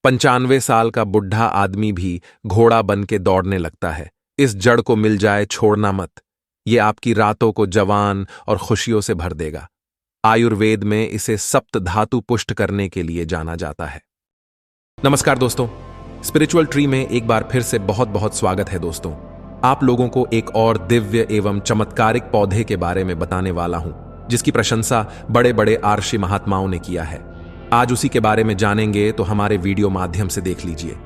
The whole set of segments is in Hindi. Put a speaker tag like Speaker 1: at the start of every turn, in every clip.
Speaker 1: 95 साल का बुढ़ा आदमी भी घोड़ा बन के दौड़ने लगता है। इस जड़ को मिल जाए छोड़ना मत। ये आपकी रातों को जवान और खुशियों से भर देगा। आयुर्वेद में इसे सप्त धातु पुष्ट करने के लिए जाना जाता है। नमस्कार दोस्तों, स्पिरिचुअल ट्री में एक बार फिर से बहुत बहुत स्वागत है दोस्तों। आप लोगों को एक और दिव्य एवं चमत्कारिक पौधे के बारे में बताने वाला हूं, जिसकी प्रशंसा बड़े बड़े आर्षि महात्माओं ने किया है। आज उसी के बारे में जानेंगे, तो हमारे वीडियो माध्यम से देख लीजिए।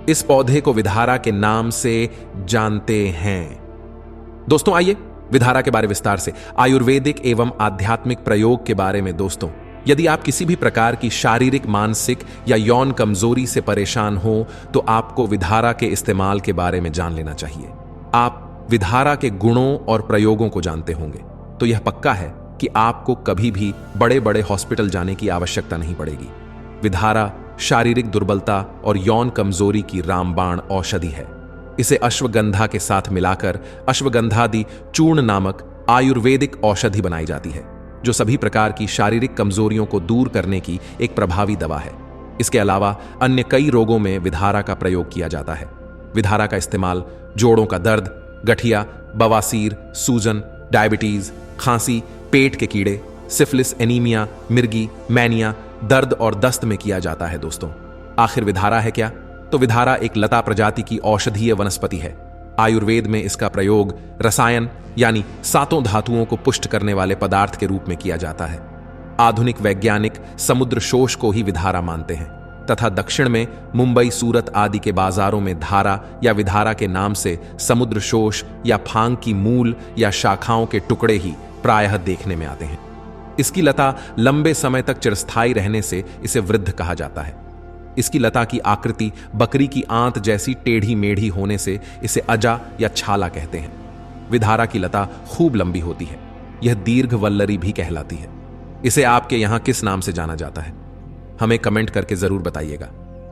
Speaker 1: इस पौधे को विधारा के नाम से जानते हैं। दोस्तों आइए विधारा के बारे विस्तार से, आयुर्वेदिक एवं आध्यात्मिक प्रयोग के बारे में। दोस्तों, यदि आप किसी भी प्रकार की शारीरिक, मानसिक या यौन कमजोरी से परेशान हो, तो आपको विधारा के इस्तेमाल के बारे में जान लेना चाहिए। आप विधारा के गुणों और प्रयोगों को जानते होंगे, तो यह पक्का है कि आपको कभी भी बड़े बड़े हॉस्पिटल जाने की आवश्यकता नहीं पड़ेगी। विधारा शारीरिक दुर्बलता और यौन कमजोरी की रामबाण औषधि है। इसे अश्वगंधा के साथ मिलाकर अश्वगंधादि चूर्ण नामक आयुर्वेदिक औषधि बनाई जाती है, जो सभी प्रकार की शारीरिक कमजोरियों को दूर करने की एक प्रभावी दवा है। इसके अलावा अन्य कई रोगों में विधारा का प्रयोग किया जाता है। विधारा का इस्तेमाल जोड़ों का दर्द, गठिया, बवासीर, सूजन, डायबिटीज, खांसी, पेट के कीड़े, सिफिलिस, एनीमिया, मिर्गी, मैनिया, दर्द और दस्त में किया जाता है। दोस्तों, आखिर विधारा है क्या? तो विधारा एक लता प्रजाति की औषधीय वनस्पति है। आयुर्वेद में इसका प्रयोग रसायन यानी सातों धातुओं को पुष्ट करने वाले पदार्थ के रूप में किया जाता है। आधुनिक वैज्ञानिक समुद्र शोष को ही विधारा मानते हैं, तथा दक्षिण में मुंबई, सूरत आदि के बाजारों में धारा या विधारा के नाम से समुद्र शोष या फांग की मूल या शाखाओं के टुकड़े ही प्रायः देखने में आते हैं। इसकी लता लंबे समय तक चिरस्थायी रहने से इसे वृद्ध कहा जाता है। इसकी लता की आकृति बकरी की आंत जैसी टेढ़ी मेढ़ी होने से इसे अजा या छाला कहते हैं। विधारा की लता खूब लंबी होती है। यह दीर्घवल्लरी भी कहलाती है। इसे आपके यहां किस नाम से जाना जाता है? हमें कमेंट करके जरूर बताइएगा,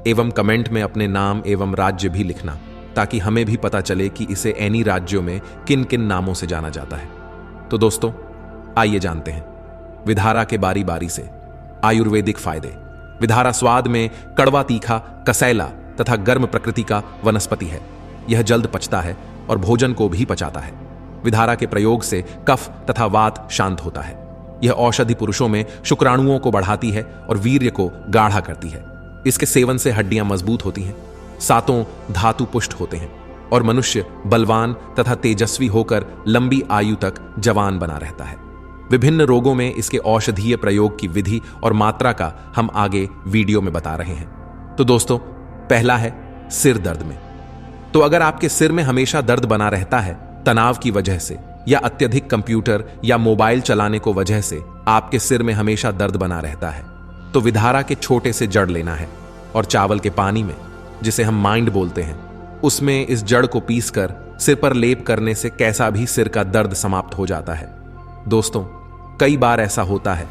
Speaker 1: एवं कमेंट में अपने नाम एवं राज्य भी लिखना, ताकि हमें भी पता चले कि इसे ऐनी राज्यों में किन किन नामों से जाना जाता है। तो दोस्तों, आइए जानते हैं विधारा के बारी बारी से आयुर्वेदिक फायदे। विधारा स्वाद में कड़वा, तीखा, कसैला तथा गर्म प्रकृति का वनस्पति है। यह जल्द पचता है और भोजन को भी पचाता है। विधारा के प्रयोग से कफ तथा वात शांत होता है। यह औषधि पुरुषों में शुक्राणुओं को बढ़ाती है और वीर्य को गाढ़ा करती है। इसके सेवन से हड्डियां मजबूत होती हैं, सातों धातु पुष्ट होते हैं और मनुष्य बलवान तथा तेजस्वी होकर लंबी आयु तक जवान बना रहता है। विभिन्न रोगों में इसके औषधीय प्रयोग की विधि और मात्रा का हम आगे वीडियो में बता रहे हैं। तो दोस्तों, पहला है सिर दर्द में। तो अगर आपके सिर में हमेशा दर्द बना रहता है, तनाव की वजह से या अत्यधिक कंप्यूटर या मोबाइल चलाने को वजह से आपके सिर में हमेशा दर्द बना रहता है, तो विधारा के छोटे से जड़ लेना है और चावल के पानी में, जिसे हम माइंड बोलते हैं, उसमें इस जड़ को पीसकर सिर पर लेप करने से कैसा भी सिर का दर्द समाप्त हो जाता है। दोस्तों, कई बार ऐसा होता है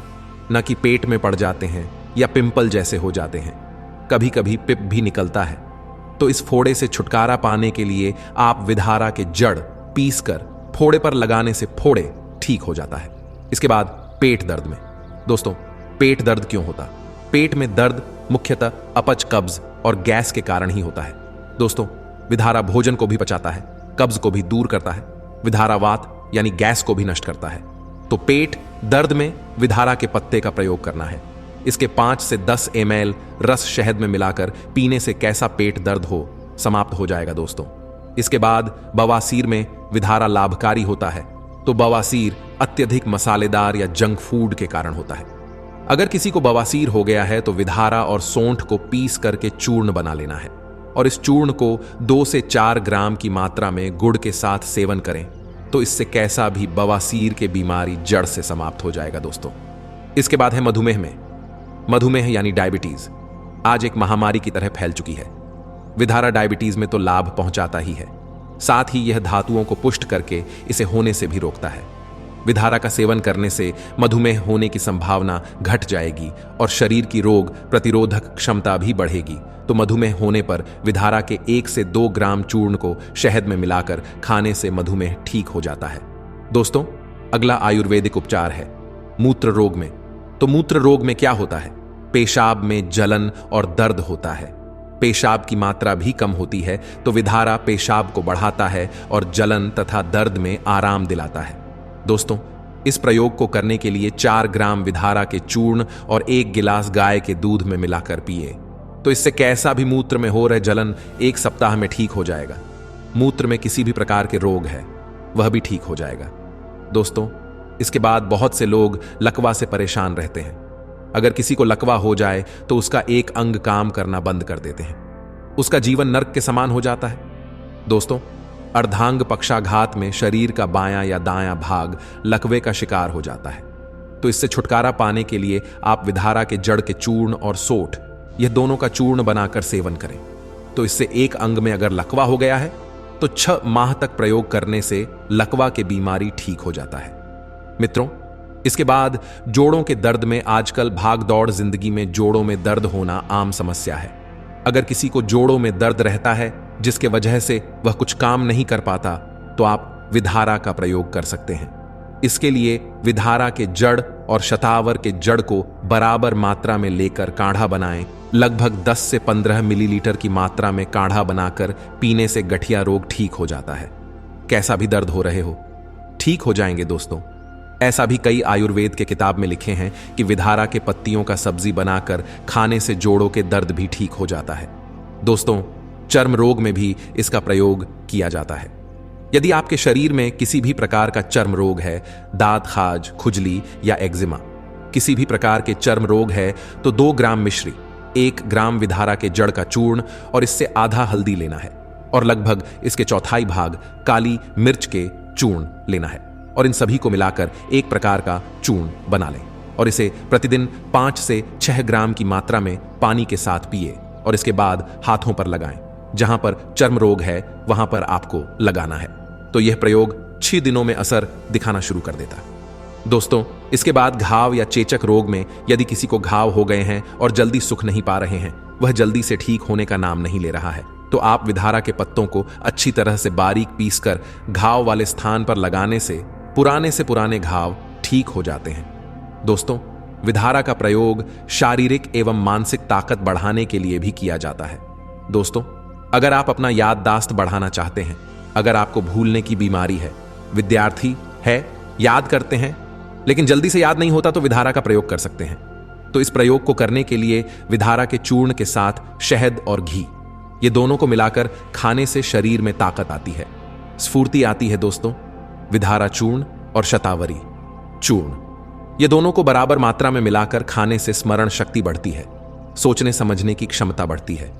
Speaker 1: न कि पेट में पड़ जाते हैं या पिंपल जैसे हो जाते हैं, कभी कभी पिप भी निकलता है। तो इस फोड़े से छुटकारा पाने के लिए आप विधारा के जड़ पीसकर फोड़े पर लगाने से फोड़े ठीक हो जाता है। इसके बाद पेट दर्द में। दोस्तों, पेट दर्द क्यों होता? पेट में दर्द मुख्यतः अपच, कब्ज और गैस के कारण ही होता है। दोस्तों, विधारा भोजन को भी पचाता है, कब्ज को भी दूर करता है, विधारा वात यानी गैस को भी नष्ट करता है। तो पेट दर्द में विधारा के पत्ते का प्रयोग करना है। इसके 5 से 10 ml रस शहद में मिलाकर पीने से कैसा पेट दर्द हो समाप्त हो जाएगा। दोस्तों, इसके बाद बवासीर में विधारा लाभकारी होता है। तो बवासीर अत्यधिक मसालेदार या जंक फूड के कारण होता है। अगर किसी को बवासीर हो गया है, तो विधारा और सौंठ को पीस करके चूर्ण बना लेना है और इस चूर्ण को 2 से 4 ग्राम की मात्रा में गुड़ के साथ सेवन करें, तो इससे कैसा भी बवासीर के बीमारी जड़ से समाप्त हो जाएगा। दोस्तों, इसके बाद है मधुमेह में। मधुमेह यानी डायबिटीज आज एक महामारी की तरह फैल चुकी है। विधारा डायबिटीज में तो लाभ पहुंचाता ही है, साथ ही यह धातुओं को पुष्ट करके इसे होने से भी रोकता है। विधारा का सेवन करने से मधुमेह होने की संभावना घट जाएगी और शरीर की रोग प्रतिरोधक क्षमता भी बढ़ेगी। तो मधुमेह होने पर विधारा के 1 से 2 ग्राम चूर्ण को शहद में मिलाकर खाने से मधुमेह ठीक हो जाता है। दोस्तों, अगला आयुर्वेदिक उपचार है मूत्र रोग में। तो मूत्र रोग में क्या होता है? पेशाब में जलन और दर्द होता है। पेशाब की मात्रा भी कम होती है तो विधारा पेशाब को बढ़ाता है और जलन तथा दर्द में आराम दिलाता है। दोस्तों, इस प्रयोग को करने के लिए 4 ग्राम विधारा के चूर्ण और 1 गिलास गाय के दूध में मिलाकर पिए तो इससे कैसा भी मूत्र में हो रहे जलन 1 सप्ताह में ठीक हो जाएगा। मूत्र में किसी भी प्रकार के रोग है वह भी ठीक हो जाएगा। दोस्तों, इसके बाद बहुत से लोग लकवा से परेशान रहते हैं। अगर किसी को लकवा हो जाए तो उसका एक अंग काम करना बंद कर देते हैं, उसका जीवन नर्क के समान हो जाता है। दोस्तों, अर्धांग पक्षाघात में शरीर का बायां या दायां भाग लकवे का शिकार हो जाता है। तो इससे छुटकारा पाने के लिए आप विधारा के जड़ के चूर्ण और सोठ, यह दोनों का चूर्ण बनाकर सेवन करें। तो इससे एक अंग में अगर लकवा हो गया है तो 6 माह तक प्रयोग करने से लकवा की बीमारी ठीक हो जाता है। मित्रों, इसके बाद जोड़ों के दर्द में आजकल भाग दौड़ जिंदगी में जोड़ों में दर्द होना आम समस्या है। अगर किसी को जोड़ों में दर्द रहता है जिसके वजह से वह कुछ काम नहीं कर पाता तो आप विधारा का प्रयोग कर सकते हैं। इसके लिए विधारा के जड़ और शतावर के जड़ को बराबर मात्रा में लेकर काढ़ा बनाएं। लगभग 10 से 15 मिलीलीटर की मात्रा में काढ़ा बनाकर पीने से गठिया रोग ठीक हो जाता है। कैसा भी दर्द हो रहे हो, ठीक हो जाएंगे। दोस्तों, ऐसा भी कई आयुर्वेद के किताब में लिखे हैं कि विधारा के पत्तियों का सब्जी बनाकर खाने से जोड़ों के दर्द भी ठीक हो जाता है। दोस्तों, चर्म रोग में भी इसका प्रयोग किया जाता है। यदि आपके शरीर में किसी भी प्रकार का चर्म रोग है, दांत खाज, खुजली या एक्जिमा, किसी भी प्रकार के चर्म रोग है तो 2 ग्राम मिश्री, 1 ग्राम विधारा के जड़ का चूर्ण और इससे आधा हल्दी लेना है और लगभग इसके चौथाई भाग काली मिर्च के चूर्ण लेना है और इन सभी को मिलाकर एक प्रकार का चूर्ण बना लें और इसे प्रतिदिन 5 से 6 ग्राम की मात्रा में पानी के साथ पिए और इसके बाद हाथों पर लगाएं। जहां पर चर्म रोग है वहां पर आपको लगाना है। तो यह प्रयोग 6 दिनों में असर दिखाना शुरू कर देता है। दोस्तों, इसके बाद घाव या चेचक रोग में यदि किसी को घाव हो गए हैं और जल्दी सुख नहीं पा रहे हैं, वह जल्दी से ठीक होने का नाम नहीं ले रहा है, तो आप विधारा के पत्तों को अच्छी तरह से बारीक पीसकर घाव वाले स्थान पर लगाने से पुराने घाव ठीक हो जाते हैं। दोस्तों, विधारा का प्रयोग शारीरिक एवं मानसिक ताकत बढ़ाने के लिए भी किया जाता है। दोस्तों, अगर आप अपना याददाश्त बढ़ाना चाहते हैं, अगर आपको भूलने की बीमारी है, विद्यार्थी है, याद करते हैं लेकिन जल्दी से याद नहीं होता, तो विधारा का प्रयोग कर सकते हैं। तो इस प्रयोग को करने के लिए विधारा के चूर्ण के साथ शहद और घी, ये दोनों को मिलाकर खाने से शरीर में ताकत आती है, स्फूर्ति आती है। दोस्तों, विधारा चूर्ण और शतावरी चूर्ण, ये दोनों को बराबर मात्रा में मिलाकर खाने से स्मरण शक्ति बढ़ती है, सोचने समझने की क्षमता बढ़ती है,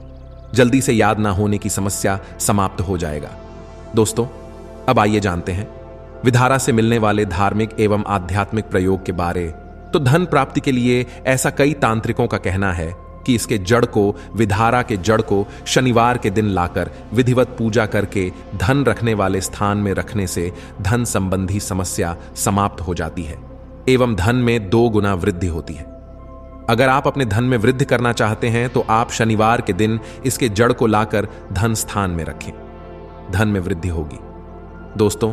Speaker 1: जल्दी से याद ना होने की समस्या समाप्त हो जाएगा। दोस्तों, अब आइए जानते हैं विधारा से मिलने वाले धार्मिक एवं आध्यात्मिक प्रयोग के बारे। तो धन प्राप्ति के लिए ऐसा कई तांत्रिकों का कहना है कि इसके जड़ को, विधारा के जड़ को शनिवार के दिन लाकर विधिवत पूजा करके धन रखने वाले स्थान में रखने से धन संबंधी समस्या समाप्त हो जाती है एवं धन में 2 गुना वृद्धि होती है। अगर आप अपने धन में वृद्धि करना चाहते हैं तो आप शनिवार के दिन इसके जड़ को लाकर धन स्थान में रखें, धन में वृद्धि होगी। दोस्तों,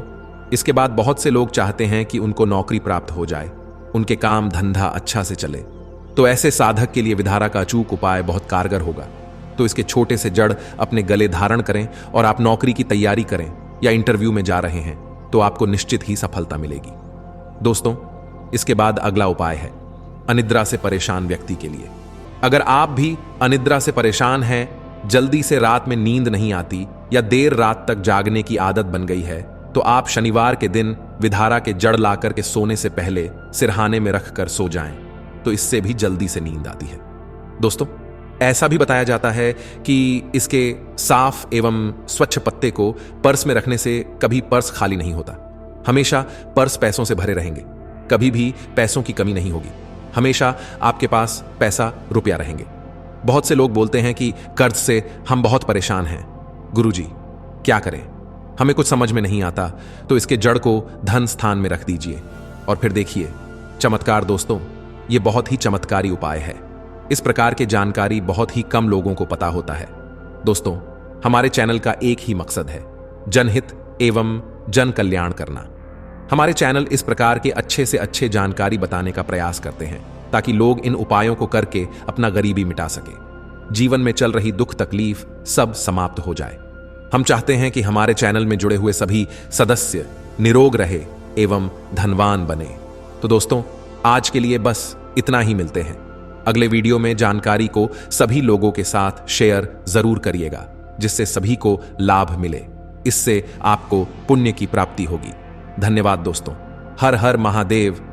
Speaker 1: इसके बाद बहुत से लोग चाहते हैं कि उनको नौकरी प्राप्त हो जाए, उनके काम धंधा अच्छा से चले, तो ऐसे साधक के लिए विधारा का अचूक उपाय बहुत कारगर होगा। तो इसके छोटे से जड़ अपने गले धारण करें और आप नौकरी की तैयारी करें या इंटरव्यू में जा रहे हैं तो आपको निश्चित ही सफलता मिलेगी। दोस्तों, इसके बाद अगला उपाय है अनिद्रा से परेशान व्यक्ति के लिए। अगर आप भी अनिद्रा से परेशान हैं, जल्दी से रात में नींद नहीं आती या देर रात तक जागने की आदत बन गई है, तो आप शनिवार के दिन विधारा के जड़ लाकर के सोने से पहले सिरहाने में रखकर सो जाएं, तो इससे भी जल्दी से नींद आती है। दोस्तों, ऐसा भी बताया जाता है कि इसके साफ एवं स्वच्छ पत्ते को पर्स में रखने से कभी पर्स खाली नहीं होता, हमेशा पर्स पैसों से भरे रहेंगे, कभी भी पैसों की कमी नहीं होगी, हमेशा आपके पास पैसा रुपया रहेंगे। बहुत से लोग बोलते हैं कि कर्ज से हम बहुत परेशान हैं, गुरुजी क्या करें, हमें कुछ समझ में नहीं आता। तो इसके जड़ को धन स्थान में रख दीजिए और फिर देखिए चमत्कार। दोस्तों, ये बहुत ही चमत्कारी उपाय है। इस प्रकार की जानकारी बहुत ही कम लोगों को पता होता है। दोस्तों, हमारे चैनल का एक ही मकसद है, जनहित एवं जन कल्याण करना। हमारे चैनल इस प्रकार के अच्छे से अच्छे जानकारी बताने का प्रयास करते हैं ताकि लोग इन उपायों को करके अपना गरीबी मिटा सके। जीवन में चल रही दुख तकलीफ सब समाप्त हो जाए। हम चाहते हैं कि हमारे चैनल में जुड़े हुए सभी सदस्य निरोग रहे एवं धनवान बने। तो दोस्तों, आज के लिए बस इतना ही। मिलते हैं अगले वीडियो में। जानकारी को सभी लोगों के साथ शेयर जरूर करिएगा, जिससे सभी को लाभ मिले। इससे आपको पुण्य की प्राप्ति होगी। धन्यवाद दोस्तों। हर हर महादेव।